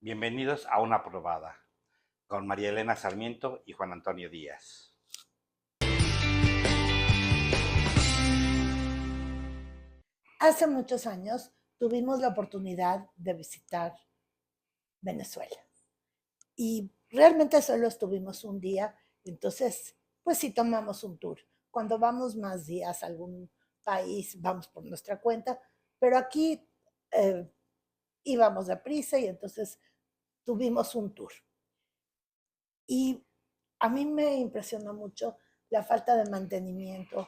Bienvenidos a Una Probada, con María Elena Sarmiento y Juan Antonio Díaz. Hace muchos años tuvimos la oportunidad de visitar Venezuela y realmente solo estuvimos un día, entonces pues sí tomamos un tour. Cuando vamos más días a algún país, vamos por nuestra cuenta, pero aquí eh, íbamos deprisa y entonces tuvimos un tour. Y a mí me impresionó mucho la falta de mantenimiento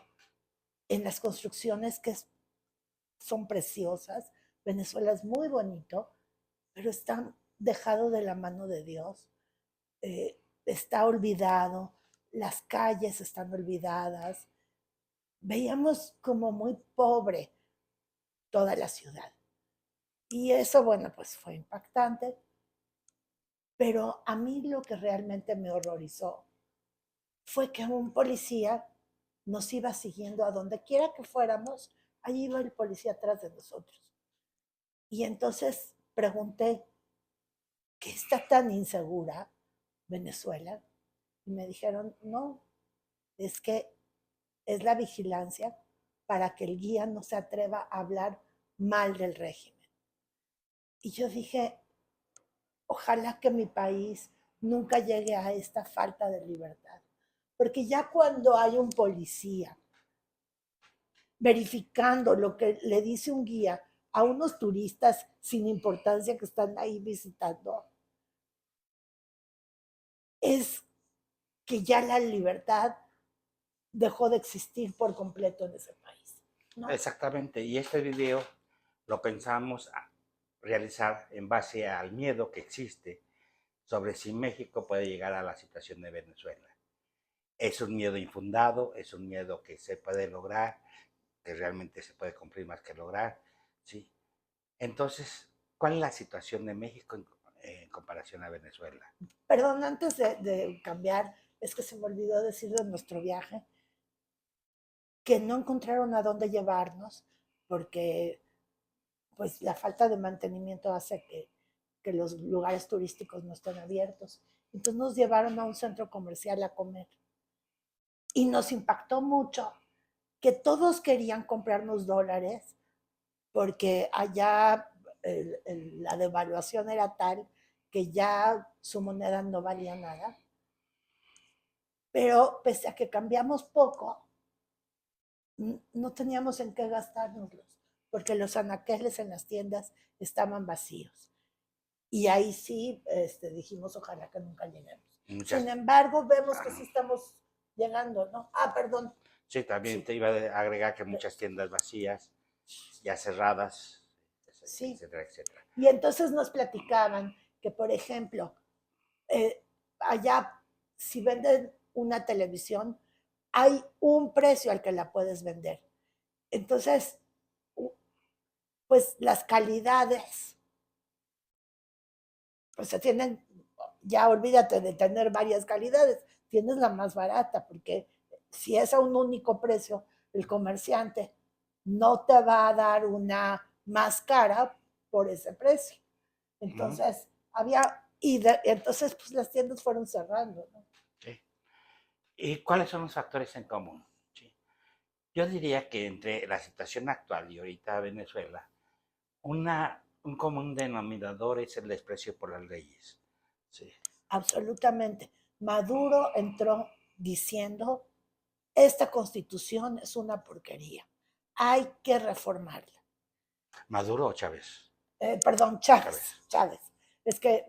en las construcciones son preciosas. Venezuela es muy bonito, pero está dejado de la mano de Dios. Está olvidado, las calles están olvidadas. Veíamos como muy pobre toda la ciudad. Y eso, bueno, pues fue impactante. Pero a mí lo que realmente me horrorizó fue que un policía nos iba siguiendo a donde quiera que fuéramos, allí iba el policía atrás de nosotros. Y entonces pregunté, ¿qué está tan insegura Venezuela? Y me dijeron, no, es que es la vigilancia para que el guía no se atreva a hablar mal del régimen. Y yo dije, ojalá que mi país nunca llegue a esta falta de libertad. Porque ya cuando hay un policía verificando lo que le dice un guía a unos turistas sin importancia que están ahí visitando, es que ya la libertad dejó de existir por completo en ese país, ¿no? Exactamente, y este video lo pensamos realizar en base al miedo que existe sobre si México puede llegar a la situación de Venezuela. Es un miedo infundado, es un miedo que se puede lograr, que realmente se puede cumplir más que lograr, ¿sí? Entonces, ¿cuál es la situación de México en comparación a Venezuela? Perdón, antes de cambiar, es que se me olvidó decir de nuestro viaje, que no encontraron a dónde llevarnos, porque pues la falta de mantenimiento hace que los lugares turísticos no estén abiertos. Entonces nos llevaron a un centro comercial a comer. Y nos impactó mucho que todos querían comprarnos dólares porque allá la devaluación era tal que ya su moneda no valía nada. Pero pese a que cambiamos poco, no teníamos en qué gastárnoslos, porque los anaqueles en las tiendas estaban vacíos. Y ahí sí dijimos, ojalá que nunca lleguemos. Muchas, Sin embargo, vemos que sí estamos llegando, ¿no? Ah, perdón. sí, también Sí, te iba a agregar que muchas tiendas vacías, ya cerradas, sí. etcétera, etcétera. Y entonces nos platicaban que, por ejemplo, allá, si venden una televisión, hay un precio al que la puedes vender. Entonces, pues las calidades, pues se tienen, ya olvídate de tener varias calidades, tienes la más barata, porque si es a un único precio, el comerciante no te va a dar una más cara por ese precio. Ujú, Entonces, entonces pues las tiendas fueron cerrando, ¿no? sí. ¿Y cuáles son los factores en común? Sí. Yo diría que entre la situación actual y ahorita Venezuela, un común denominador es el desprecio por las leyes. Sí. Absolutamente. Maduro entró diciendo, esta constitución es una porquería, hay que reformarla. ¿Maduro o Chávez? Perdón, Chávez. Chávez. Es que,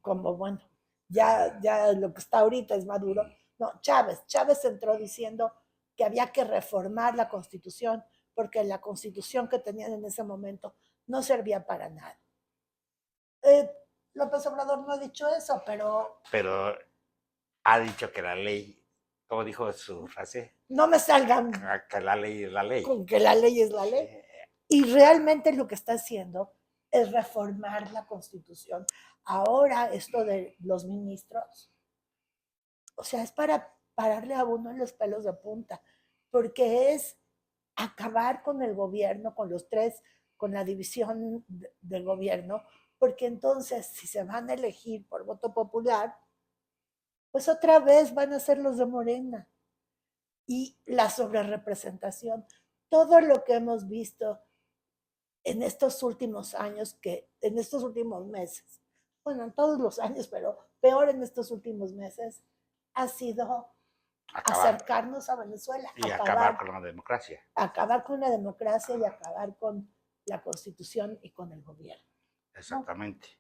como bueno, ya lo que está ahorita es Maduro. No, Chávez entró diciendo que había que reformar la constitución porque la constitución que tenían en ese momento no servía para nada. Eh, López Obrador no ha dicho eso, pero Pero ha dicho que la ley, como dijo su frase, no me salgan que la ley es la ley. con que la ley es la Sí. ley. Y realmente lo que está haciendo es reformar la constitución. Ahora esto de los ministros, o sea, es para pararle a uno en los pelos de punta, porque es acabar con el gobierno, con los tres, con la división del gobierno, porque entonces si se van a elegir por voto popular, pues otra vez van a ser los de Morena. Y la sobrerepresentación, todo lo que hemos visto en estos últimos años, en estos últimos meses, bueno, en todos los años, pero peor en estos últimos meses, ha sido Acabar acercarnos a Venezuela, y acabar con la democracia. acabar con la democracia y acabar con la Constitución y con el gobierno. Exactamente.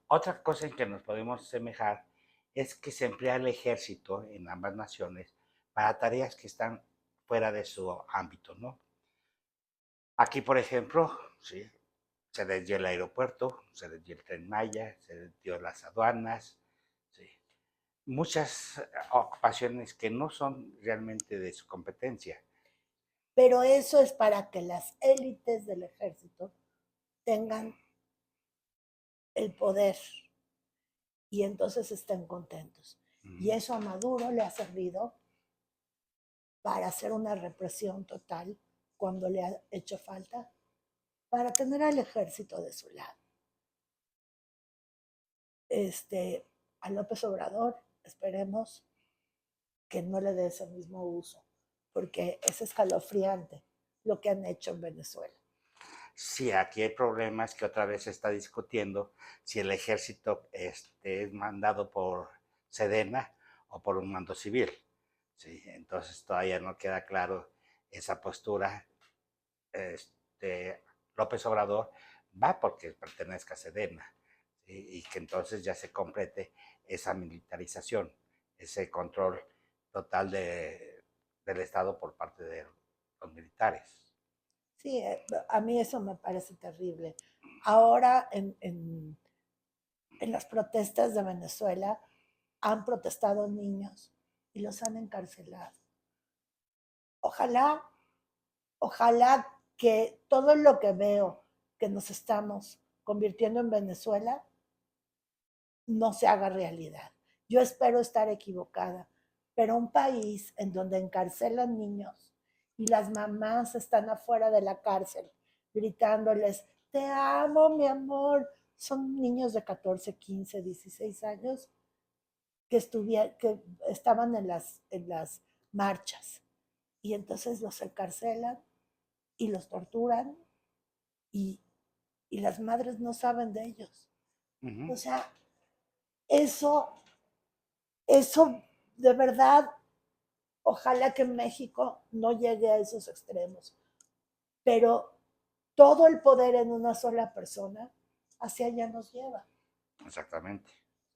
Otra cosa en que nos podemos asemejar es que se emplea el ejército en ambas naciones para tareas que están fuera de su ámbito, ¿no? Aquí, por ejemplo, sí, se les dio el aeropuerto, se les dio el Tren Maya, se les dio las aduanas, sí. Muchas ocupaciones que no son realmente de su competencia. Pero eso es para que las élites del ejército tengan el poder y entonces estén contentos. Y eso a Maduro le ha servido para hacer una represión total cuando le ha hecho falta, para tener al ejército de su lado. A López Obrador, esperemos que no le dé ese mismo uso, porque es escalofriante lo que han hecho en Venezuela. Sí, aquí hay problemas que otra vez se está discutiendo si el ejército es mandado por Sedena o por un mando civil. Sí, entonces todavía no queda claro esa postura. López Obrador va porque pertenezca a Sedena, ¿sí? Y que entonces ya se complete esa militarización, ese control total del Estado por parte de los militares. Sí, a mí eso me parece terrible. Ahora en las protestas de Venezuela han protestado niños y los han encarcelado. Ojalá, ojalá que todo lo que veo que nos estamos convirtiendo en Venezuela no se haga realidad. Yo espero estar equivocada, pero un país en donde encarcelan niños y las mamás están afuera de la cárcel gritándoles, te amo, mi amor, son niños de 14, 15, 16 años que estaban en las marchas y entonces los encarcelan y los torturan y, y las madres no saben de ellos. O sea, eso, eso de verdad, ojalá que México no llegue a esos extremos, pero todo el poder en una sola persona hacia allá nos lleva. Exactamente.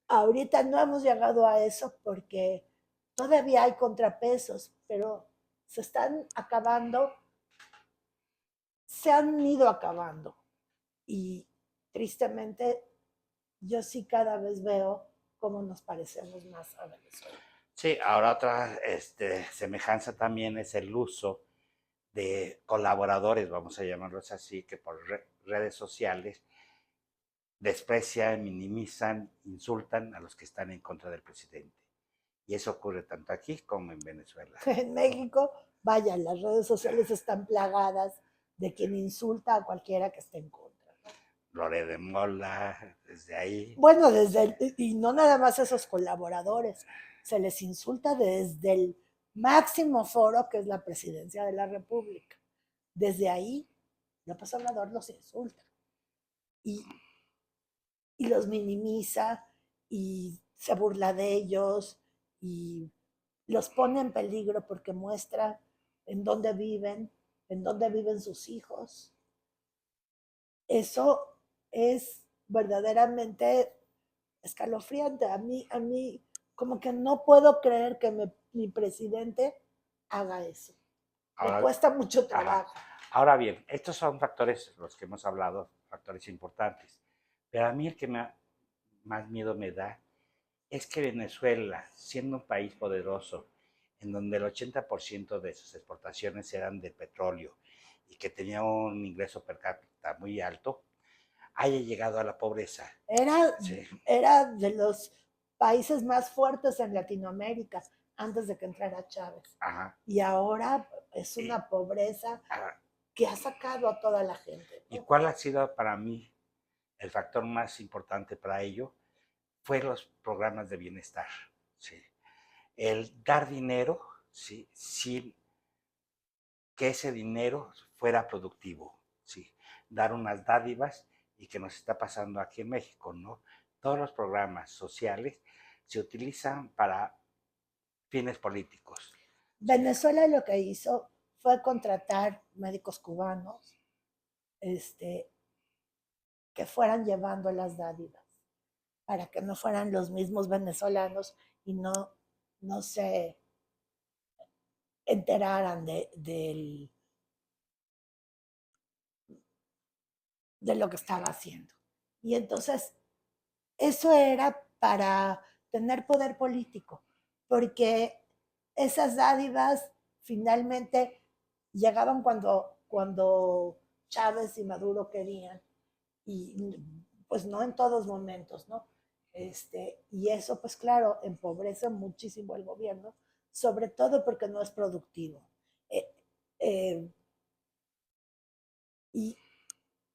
Ahorita no hemos llegado a eso porque todavía hay contrapesos, pero se están acabando, se han ido acabando. Y tristemente, yo sí cada vez veo cómo nos parecemos más a Venezuela. Sí, ahora otra semejanza también es el uso de colaboradores, vamos a llamarlos así, que por redes sociales desprecian, minimizan, insultan a los que están en contra del presidente. Y eso ocurre tanto aquí como en Venezuela. En México, vaya, las redes sociales están plagadas de quien insulta a cualquiera que esté en contra. Lore de Mola, desde ahí. Bueno, y no nada más esos colaboradores, se les insulta desde el máximo foro que es la presidencia de la República. Desde ahí, López Obrador los insulta y, y los minimiza y se burla de ellos y los pone en peligro porque muestra en dónde viven sus hijos. Eso es verdaderamente escalofriante. A mí, como que no puedo creer que mi presidente haga eso. Me Ahora, cuesta mucho trabajo. Ahora bien, estos son factores, los que hemos hablado, factores importantes. Pero a mí el que más miedo me da es que Venezuela, siendo un país poderoso, en donde el 80% de sus exportaciones eran de petróleo y que tenía un ingreso per cápita muy alto, haya llegado a la pobreza. Sí. Era de los países más fuertes en Latinoamérica antes de que entrara Chávez. Ajá. Y ahora es una pobreza que ha sacado a toda la gente, ¿no? ¿Y cuál ha sido para mí el factor más importante para ello fue los programas de bienestar. ¿Sí? El dar dinero, ¿sí? Sin que ese dinero fuera productivo. ¿Sí? Dar unas dádivas y que nos está pasando aquí en México, ¿no? Todos los programas sociales se utilizan para fines políticos. ¿Sí? Venezuela lo que hizo fue contratar médicos cubanos, este, que fueran llevando las dádivas, para que no fueran los mismos venezolanos y no se enteraran de lo que estaba haciendo. Y entonces, eso era para tener poder político, porque esas dádivas finalmente llegaban cuando Chávez y Maduro querían, y pues no en todos momentos, ¿no? Y eso, pues claro, empobrece muchísimo el gobierno, sobre todo porque no es productivo. Eh, eh, y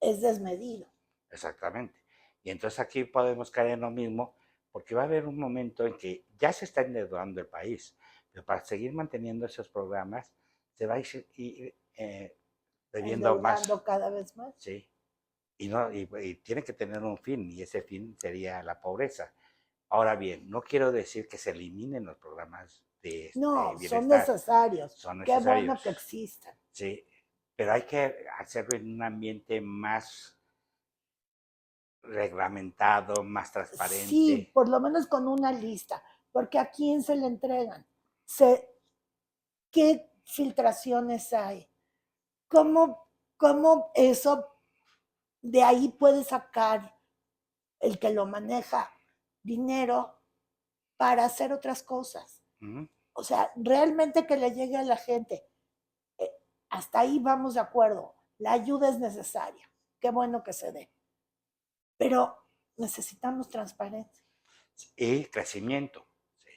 es desmedido. Exactamente. Y entonces aquí podemos caer en lo mismo, porque va a haber un momento en que ya se está endeudando el país, pero para seguir manteniendo esos programas se va a ir debiendo más, Endeudando cada vez más. ¿sí? Y, no, y tiene que tener un fin, y ese fin sería la pobreza. Ahora bien, no quiero decir que se eliminen los programas de No, son bienestar, necesarios. son Qué bueno que necesarios, existan. ¿sí? Pero hay que hacerlo en un ambiente más reglamentado, más Sí, transparente. por lo menos con una lista, porque a quién se le entregan, se, qué filtraciones hay, cómo, cómo eso de ahí puede sacar el que lo maneja dinero para hacer otras cosas. Ujú. O sea, realmente que le llegue a la gente. Eh, Hasta ahí vamos de acuerdo. La ayuda es necesaria. Qué bueno que se dé. Pero necesitamos transparencia. Y crecimiento. ¿Sí?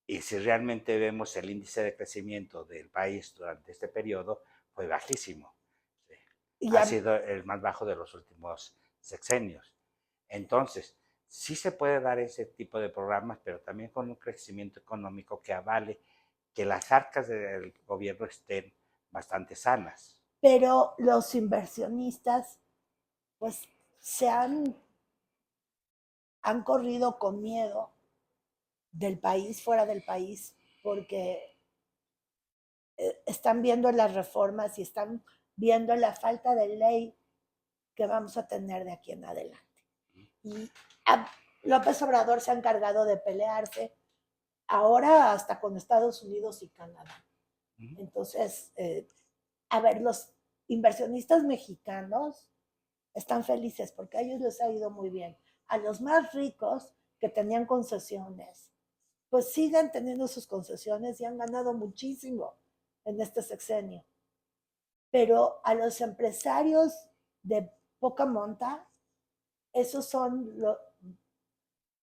Y si realmente vemos el índice de crecimiento del país durante este periodo, fue bajísimo. ¿Sí? Y Ha a, sido el más bajo de los últimos sexenios. Entonces, sí se puede dar ese tipo de programas, pero también con un crecimiento económico que avale que las arcas del gobierno estén bastante sanas. pero los inversionistas, pues, han corrido con miedo del país, fuera del país, porque están viendo las reformas y están viendo la falta de ley que vamos a tener de aquí en adelante. Y a López Obrador se ha encargado de pelearse ahora hasta con Estados Unidos y Canadá. Entonces, a ver, los inversionistas mexicanos están felices porque a ellos les ha ido muy bien. A los más ricos que tenían concesiones, pues siguen teniendo sus concesiones y han ganado muchísimo en este sexenio. Pero a los empresarios de poca monta, esos son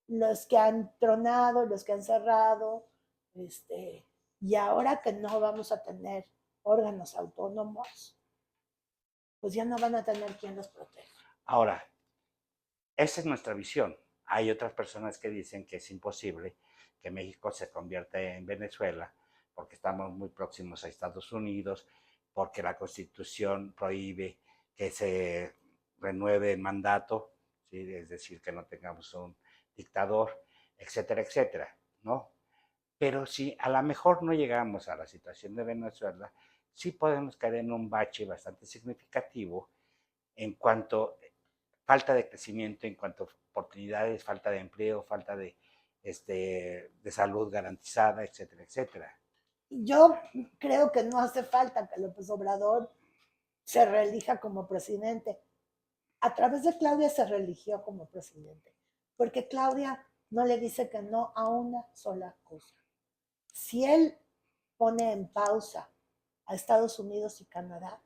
los que han tronado, los que han cerrado, y ahora que no vamos a tener órganos autónomos, pues ya no van a tener quien los proteja. Ahora, esa es nuestra visión. Hay otras personas que dicen que es imposible que México se convierta en Venezuela porque estamos muy próximos a Estados Unidos, porque la Constitución prohíbe que se renueve el mandato, ¿sí? Es decir, que no tengamos un dictador, etcétera, etcétera, ¿no? Pero si a lo mejor no llegamos a la situación de Venezuela, sí podemos caer en un bache bastante significativo en cuanto falta de crecimiento, en cuanto a oportunidades, falta de empleo, falta de salud garantizada, etcétera, etcétera. Yo creo que no hace falta que López Obrador se reelija como presidente. A través de Claudia se reeligió como presidente, porque Claudia no le dice que no a una sola cosa. Si él pone en pausa a Estados Unidos y Canadá,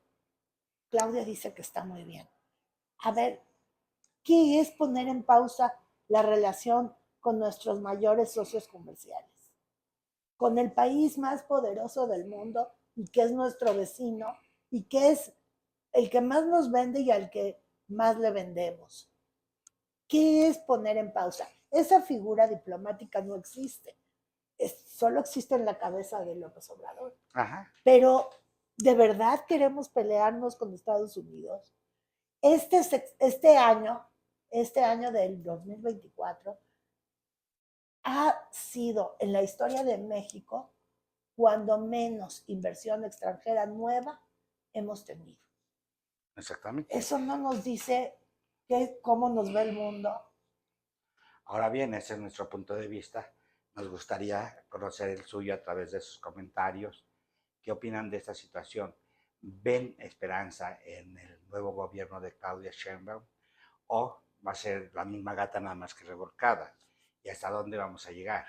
Claudia dice que está muy bien. A ver, ¿qué es poner en pausa la relación con nuestros mayores socios comerciales? Con el país más poderoso del mundo y que es nuestro vecino y que es el que más nos vende y al que más le vendemos. ¿Qué es poner en pausa? Esa figura diplomática no existe. Solo existe en la cabeza de López Obrador. Ajá. Pero, ¿de verdad queremos pelearnos con Estados Unidos? Este año del 2024, ha sido en la historia de México cuando menos inversión extranjera nueva hemos tenido. Exactamente. Eso no nos dice cómo nos ve el mundo. Ahora bien, ese es nuestro punto de vista. Nos gustaría conocer el suyo a través de sus comentarios. ¿Qué opinan de esta situación? ¿Ven esperanza en el nuevo gobierno de Claudia Sheinbaum? ¿O va a ser la misma gata nada más que revolcada? ¿Y hasta dónde vamos a llegar?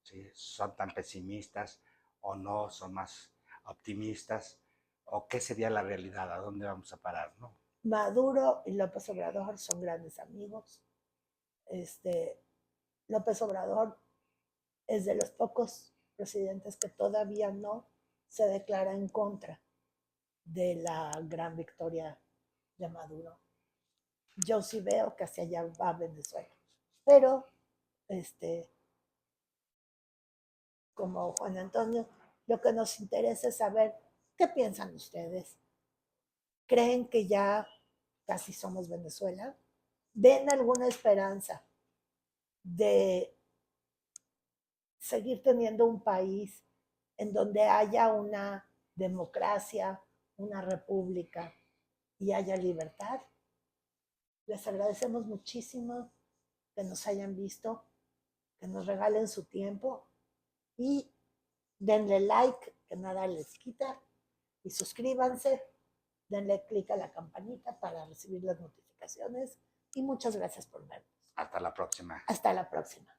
¿Sí? ¿Son tan pesimistas o no? ¿Son más optimistas? ¿O qué sería la realidad? ¿A dónde vamos a parar? ¿No? Maduro y López Obrador son grandes amigos. López Obrador es de los pocos presidentes que todavía no se declara en contra de la gran victoria de Maduro. Yo sí veo que hacia allá va Venezuela. Pero, como Juan Antonio, lo que nos interesa es saber qué piensan ustedes. ¿Creen que ya casi somos Venezuela? ¿Ven alguna esperanza de seguir teniendo un país en donde haya una democracia, una república y haya libertad? Les agradecemos muchísimo que nos hayan visto, que nos regalen su tiempo y denle like, que nada les quita, y suscríbanse, denle clic a la campanita para recibir las notificaciones y muchas gracias por vernos. Hasta la próxima. Hasta la próxima.